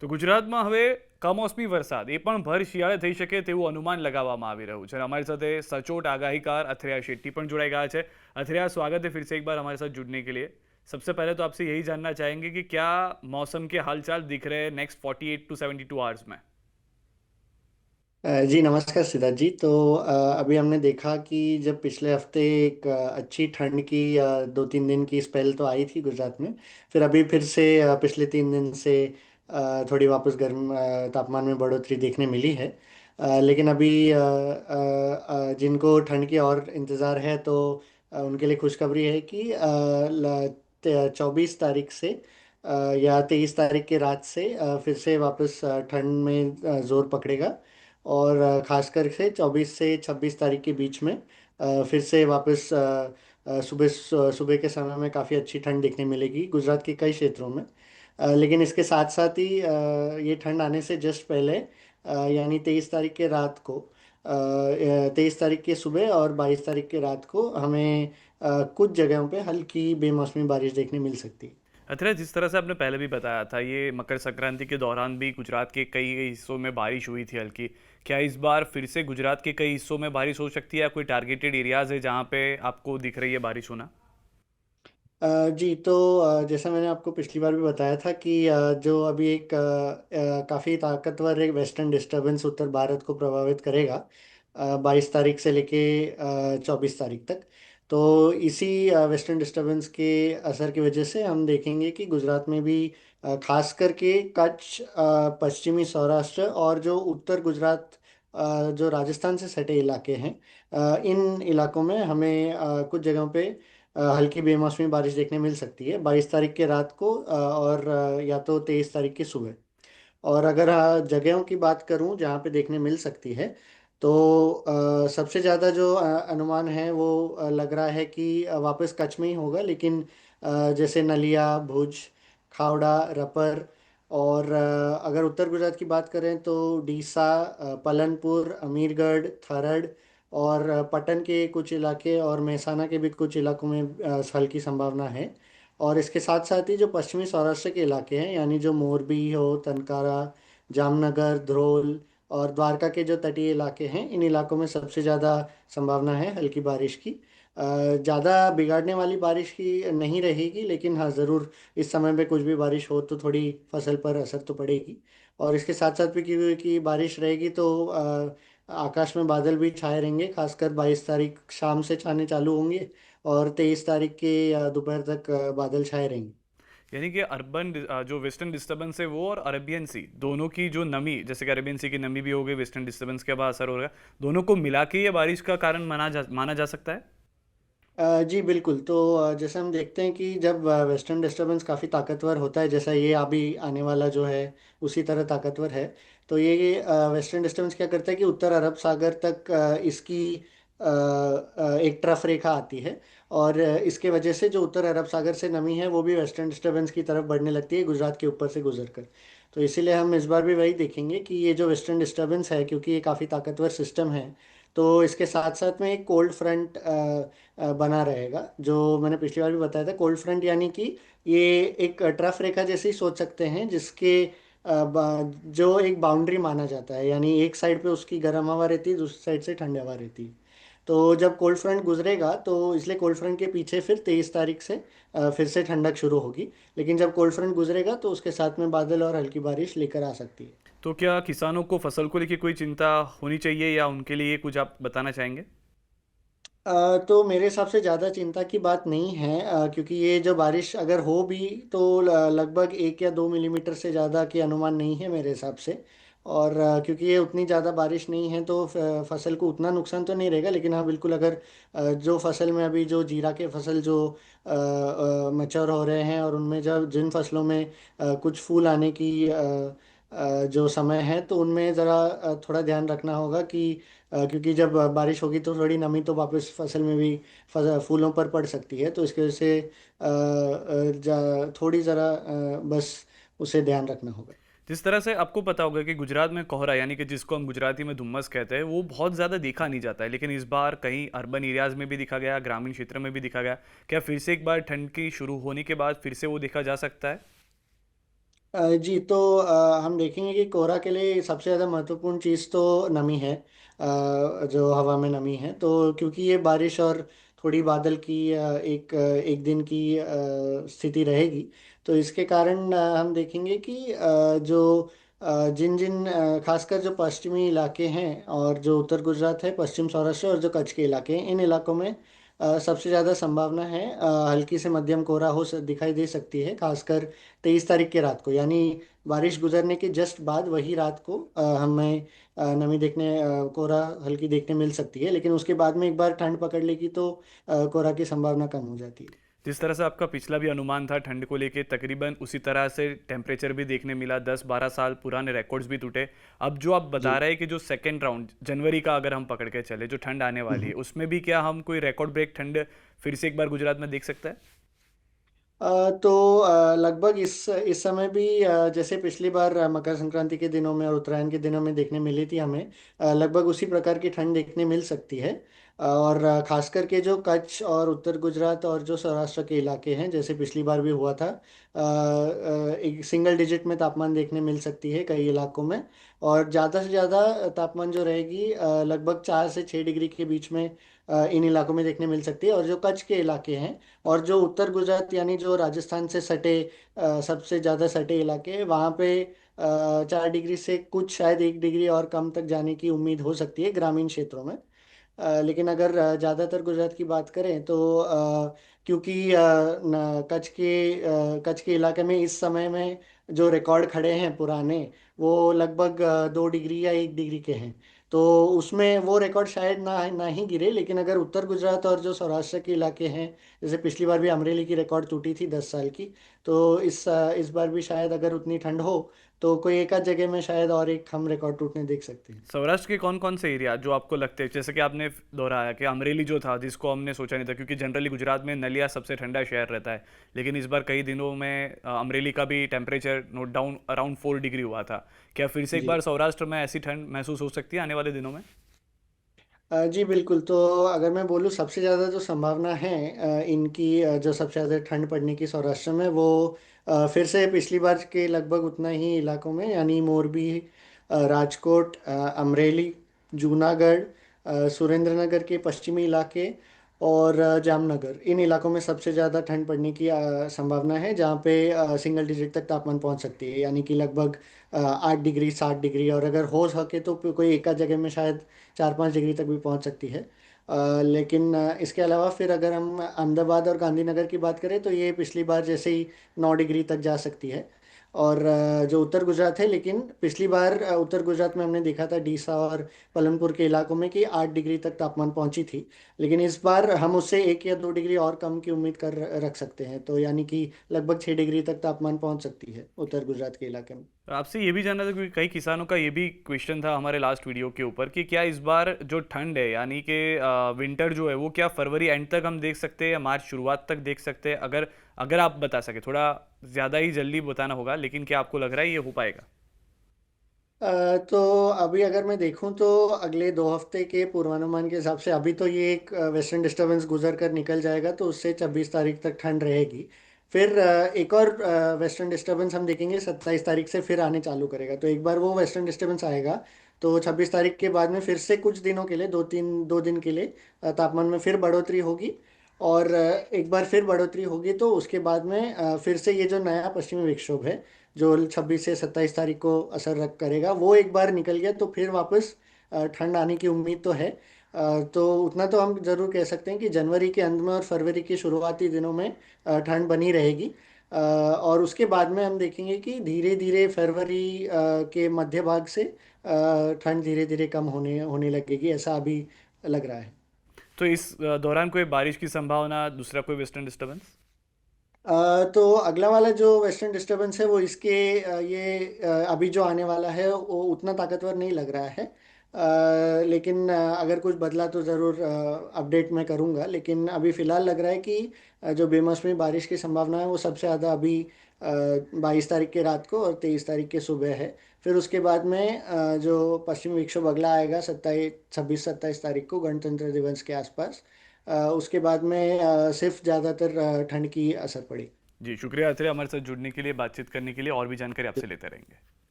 તો ગુજરાતમાં હવે કમોસમી વરસાદ એ પણ ભર શિયાળે થઈ શકે તેવું અનુમાન લગાવવામાં આવી રહ્યું છે અને અમારી સાથે સચોટ આગાહીકાર અથरिया शेट्टी પણ જોડાઈ ગયા છે। અથरिया, स्वागत है फिर से एक बार हमारे साथ जुड़ने के लिए। सबसे पहले तो आपसे यही जानना चाहेंगे कि क्या मौसम के हालचाल दिख रहे हैं नेक्स्ट 48 टू 72 आवर्स में। जी नमस्कार सिद्धार्थ जी। तो अभी हमने देखा कि जब पिछले हफ्ते एक अच्छी ठंड की 2-3 दिन की स्पेल तो आई थी गुजरात में। फिर अभी फिर से पिछले 3 दिन से थोड़ी वापस गर्म तापमान में बढ़ोतरी देखने मिली है। लेकिन अभी जिनको ठंड की और इंतज़ार है तो उनके लिए खुशखबरी है कि 24 तारीख से या 23 तारीख की रात से फिर से वापस ठंड में ज़ोर पकड़ेगा। और खासकर से 24 से 26 तारीख के बीच में फिर से वापस सुबह सुबह के समय में काफ़ी अच्छी ठंड देखने मिलेगी गुजरात के कई क्षेत्रों में। लेकिन इसके साथ साथ ही ये ठंड आने से जस्ट पहले यानी 23 तारीख के रात को 23 तारीख के सुबह और 22 तारीख के रात को हमें कुछ जगहों पे हल्की बेमौसमी बारिश देखने मिल सकती है। અથरिया, जिस तरह से आपने पहले भी बताया था, ये मकर संक्रांति के दौरान भी गुजरात के कई हिस्सों में बारिश हुई थी हल्की। क्या इस बार फिर से गुजरात के कई हिस्सों में बारिश हो सकती है या कोई टारगेटेड एरियाज है जहाँ पे आपको दिख रही है बारिश होना। जी तो जैसा मैंने आपको पिछली बार भी बताया था कि जो अभी एक काफ़ी ताकतवर एक वेस्टर्न डिस्टरबेंस उत्तर भारत को प्रभावित करेगा 22 तारीख से लेके 24 तारीख तक। तो इसी वेस्टर्न डिस्टरबेंस के असर की वजह से हम देखेंगे कि गुजरात में भी खास करके कच्छ, पश्चिमी सौराष्ट्र और जो उत्तर गुजरात, जो राजस्थान से सटे इलाके हैं, इन इलाकों में हमें कुछ जगहों पे हल्की बेमौसमी बारिश देखने मिल सकती है 22 तारीख के रात को और या तो 23 तारीख की सुबह। और अगर जगहों की बात करूं जहां पे देखने मिल सकती है तो सबसे ज़्यादा जो अनुमान है वो लग रहा है कि वापस कच्छ में ही होगा। लेकिन जैसे नलिया, भुज, खावड़ा, रपर और अगर उत्तर गुजरात की बात करें तो डीसा, पलनपुर, अमीरगढ़, थरड और पटन के कुछ इलाके और मेहसाना के भी कुछ इलाकों में हल्की संभावना है। और इसके साथ साथ ही जो पश्चिमी सौराष्ट्र के इलाके हैं यानी जो मोरबी हो, तनकारा, जामनगर, ध्रोल और द्वारका के जो तटीय इलाके हैं, इन इलाकों में सबसे ज़्यादा संभावना है हल्की बारिश की। ज़्यादा बिगाड़ने वाली बारिश की नहीं रहेगी, लेकिन हाँ ज़रूर इस समय पे कुछ भी बारिश हो तो थोड़ी फसल पर असर तो पड़ेगी। और इसके साथ साथ भी की बारिश रहेगी तो आकाश में बादल भी छाए रहेंगे। खासकर 22 तारीख शाम से छाने चालू होंगे और 23 तारीख के दोपहर तक बादल छाए रहेंगे। यानी कि जो वेस्टर्न डिस्टर्बेंस है वो और अरेबियन सी दोनों की जो नमी, जैसे कि अरेबियन सी की नमी भी हो गई, वेस्टर्न डिस्टर्बेंस के बाद असर हो रहा है, दोनों को मिला के ये बारिश का कारण माना जा सकता है। जी बिल्कुल। तो जैसे हम देखते हैं कि जब वेस्टर्न डिस्टरबेंस काफ़ी ताकतवर होता है, जैसा ये अभी आने वाला जो है उसी तरह ताकतवर है। तो ये वेस्टर्न डिस्टरबेंस क्या करता है कि उत्तर अरब सागर तक इसकी एक ट्रफ रेखा आती है। और इसके वजह से जो उत्तर अरब सागर से नमी है वो भी वेस्टर्न डिस्टरबेंस की तरफ बढ़ने लगती है गुजरात के ऊपर से गुजर कर। तो इसीलिए हम इस बार भी वही देखेंगे कि ये जो वेस्टर्न डिस्टरबेंस है, क्योंकि ये काफ़ी ताकतवर सिस्टम है, तो इसके साथ साथ में एक कोल्ड फ्रंट बना रहेगा। जो मैंने पिछली बार भी बताया था, कोल्ड फ्रंट यानी कि ये एक ट्रफ रेखा जैसे ही सोच सकते हैं, जिसके जो एक बाउंड्री माना जाता है, यानी एक साइड पे उसकी गर्म हवा रहती है, दूसरी साइड से ठंडी हवा रहती है। तो जब कोल्ड फ्रंट गुजरेगा तो इसलिए कोल्ड फ्रंट के पीछे फिर 23 तारीख से फिर से ठंडक शुरू होगी। लेकिन जब कोल्ड फ्रंट गुजरेगा तो उसके साथ में बादल और हल्की बारिश लेकर आ सकती है। तो क्या किसानों को फसल को लेकर कोई चिंता होनी चाहिए या उनके लिए कुछ आप बताना चाहेंगे। तो मेरे हिसाब से ज़्यादा चिंता की बात नहीं है, क्योंकि ये जो बारिश अगर हो भी तो लगभग 1 या 2 मिलीमीटर से ज़्यादा की अनुमान नहीं है मेरे हिसाब से। और क्योंकि ये उतनी ज़्यादा बारिश नहीं है तो फसल को उतना नुकसान तो नहीं रहेगा। लेकिन हाँ बिल्कुल, अगर जो फसल में अभी जो जीरा के फसल जो मैच्योर हो रहे हैं और उनमें जब जिन फसलों में कुछ फूल आने की जो समय है, तो उनमें ज़रा थोड़ा ध्यान रखना होगा कि क्योंकि जब बारिश होगी तो थोड़ी नमी तो वापस फसल में भी फूलों पर पड़ सकती है। तो इसकी वजह से थोड़ी ज़रा बस उसे ध्यान रखना होगा। जिस तरह से आपको पता होगा कि गुजरात में कोहरा, यानी कि जिसको हम गुजराती में धुम्मस कहते हैं, वो बहुत ज़्यादा देखा नहीं जाता है, लेकिन इस बार कहीं अर्बन एरियाज में भी दिखा गया, ग्रामीण क्षेत्र में भी दिखा गया। क्या फिर से एक बार ठंड की शुरू होने के बाद फिर से वो देखा जा सकता है। जी तो हम देखेंगे कि कोहरा के लिए सबसे ज़्यादा महत्वपूर्ण चीज़ तो नमी है। जो हवा में नमी है, तो क्योंकि ये बारिश और थोड़ी बादल की एक दिन की स्थिति रहेगी, तो इसके कारण हम देखेंगे कि जिन जिन खासकर जो पश्चिमी इलाके हैं और जो उत्तर गुजरात है, पश्चिम सौराष्ट्र और जो कच्छ के इलाके हैं, इन इलाकों में सबसे ज़्यादा संभावना है हल्की से मध्यम कोहरा दिखाई दे सकती है, खासकर 23 तारीख की रात को। यानी बारिश गुजरने के जस्ट बाद वही रात को हमें नमी कोहरा हल्की देखने मिल सकती है, लेकिन उसके बाद में एक बार ठंड पकड़ लेगी तो कोहरा की संभावना कम हो जाती है। जिस तरह से आपका पिछला भी अनुमान था ठंड को लेके, तकरीबन उसी तरह से टेम्परेचर भी देखने मिला, 10-12 साल पुराने रिकॉर्ड्स भी टूटे। अब जो आप बता जी। रहे हैं कि जो सेकेंड राउंड जनवरी का अगर हम पकड़ के चले, जो ठंड आने वाली है, उसमें भी क्या हम कोई रिकॉर्ड ब्रेक ठंड फिर से एक बार गुजरात में देख सकते हैं? तो लगभग इस समय भी जैसे पिछली बार मकर संक्रांति के दिनों में और उत्तरायण के दिनों में देखने मिली थी हमें, लगभग उसी प्रकार की ठंड देखने मिल सकती है। और खास करके जो कच्छ और उत्तर गुजरात और जो सौराष्ट्र के इलाके हैं, जैसे पिछली बार भी हुआ था, एक सिंगल डिजिट में तापमान देखने मिल सकती है कई इलाकों में। और ज़्यादा से ज़्यादा तापमान जो रहेगी लगभग 4 से 6 डिग्री के बीच में इन इलाकों में देखने मिल सकती है। और जो कच्छ के इलाके हैं और जो उत्तर गुजरात यानी जो राजस्थान से सटे सबसे ज़्यादा सटे इलाके हैं, वहाँ पे 4 डिग्री से कुछ शायद 1 डिग्री और कम तक जाने की उम्मीद हो सकती है ग्रामीण क्षेत्रों में। लेकिन अगर ज़्यादातर गुजरात की बात करें तो क्योंकि कच्छ के इलाके में इस समय में जो रिकॉर्ड खड़े हैं पुराने, वो लगभग 2 डिग्री या 1 डिग्री के हैं। तो उसमें वो रिकॉर्ड शायद ना ही गिरे, लेकिन अगर उत्तर गुजरात और जो सौराष्ट्र के इलाके हैं, जैसे पिछली बार भी अमरेली की रिकॉर्ड टूटी थी 10 साल की, तो इस बार भी शायद अगर उतनी ठंड हो तो कोई एक आध जगह में शायद और एक हम रिकॉर्ड टूटने देख सकते हैं। सौराष्ट्र के कौन कौन से एरिया जो आपको लगते हैं, जैसे कि आपने दोहराया कि अमरेली जो था जिसको हमने सोचा नहीं था, क्योंकि जनरली गुजरात में नलिया सबसे ठंडा शहर रहता है, लेकिन इस बार कई दिनों में अमरेली का भी temperature note down around 4 degree हुआ था। क्या फिर से एक जी। बार सौराष्ट्र में ऐसी ठंड महसूस हो सकती है आने वाले दिनों में? जी बिल्कुल। तो अगर मैं बोलूँ सबसे ज़्यादा जो संभावना है इनकी जो सबसे ज़्यादा ठंड पड़ने की सौराष्ट्र में, वो फिर से पिछली बार के लगभग उतना ही इलाकों में, यानी मोरबी, राजकोट, अमरेली, जूनागढ़, सुरेंद्रनगर के पश्चिमी इलाके और जामनगर, इन इलाकों में सबसे ज़्यादा ठंड पड़ने की संभावना है, जहाँ पे सिंगल डिजिट तक तापमान पहुँच सकती है, यानी कि लगभग 8 डिग्री 7 डिग्री, और अगर हो सके तो कोई एक आध जगह में शायद 4-5 डिग्री तक भी पहुंच सकती है। लेकिन इसके अलावा फिर अगर हम अहमदाबाद और गांधीनगर की बात करें तो ये पिछली बार जैसे ही 9 डिग्री तक जा सकती है। और जो उत्तर गुजरात है, लेकिन पिछली बार उत्तर गुजरात में हमने देखा था डीसा और पलनपुर के इलाकों में कि 8 डिग्री तक तापमान पहुंची थी, लेकिन इस बार हम उससे 1 या 2 डिग्री और कम की उम्मीद कर रख सकते हैं, तो यानी कि लगभग 6 डिग्री तक तापमान पहुंच सकती है उत्तर गुजरात के इलाके में। तो आपसे ये भी जानना था, क्योंकि कई किसानों का ये भी क्वेश्चन था हमारे लास्ट वीडियो के ऊपर कि क्या इस बार जो ठंड है, यानी कि विंटर जो है, वो क्या फरवरी एंड तक हम देख सकते हैं या मार्च शुरुआत तक देख सकते हैं? अगर अगर आप बता सके, थोड़ा ज़्यादा ही जल्दी बताना होगा, लेकिन क्या आपको लग रहा है ये हो पाएगा? तो अभी अगर मैं देखूं तो अगले 2 हफ्ते के पूर्वानुमान के हिसाब से अभी तो ये एक वेस्टर्न डिस्टरबेंस गुजर कर निकल जाएगा, तो उससे 26 तारीख तक ठंड रहेगी। फिर एक और वेस्टर्न डिस्टरबेंस हम देखेंगे 27 तारीख से फिर आने चालू करेगा, तो एक बार वो वेस्टर्न डिस्टरबेंस आएगा तो 26 तारीख के बाद में फिर से कुछ दिनों के लिए, 2 दिन के लिए तापमान में फिर बढ़ोतरी होगी। और एक बार फिर बढ़ोतरी होगी तो उसके बाद में फिर से ये जो नया पश्चिमी विक्षोभ है, जो 26 से 27 तारीख को असर रख करेगा, वो एक बार निकल गया तो फिर वापस ठंड आने की उम्मीद तो है। तो उतना तो हम जरूर कह सकते हैं कि जनवरी के अंत में और फरवरी के शुरुआती दिनों में ठंड बनी रहेगी। और उसके बाद में हम देखेंगे कि धीरे धीरे फरवरी के मध्य भाग से ठंड धीरे धीरे कम होने होने लगेगी, ऐसा अभी लग रहा है। तो इस दौरान कोई बारिश की संभावना, दूसरा कोई वेस्टर्न डिस्टर्बेंस? तो अगला वाला जो वेस्टर्न डिस्टरबेंस है वो इसके ये अभी जो आने वाला है वो उतना ताकतवर नहीं लग रहा है। लेकिन अगर कुछ बदला तो ज़रूर अपडेट मैं करूँगा, लेकिन अभी फ़िलहाल लग रहा है कि जो बेमौसमी बारिश की संभावना है वो सबसे ज़्यादा अभी 22 तारीख के रात को और 23 तारीख के सुबह है। फिर उसके बाद में जो पश्चिमी विक्षोभ अगला आएगा 26-27 तारीख को गणतंत्र दिवस के आसपास, उसके बाद में सिर्फ ज़्यादातर ठंड की असर पड़ी। जी शुक्रिया अत्रे, हमारे साथ जुड़ने के लिए, बातचीत करने के लिए, और भी जानकारी आपसे लेते रहेंगे।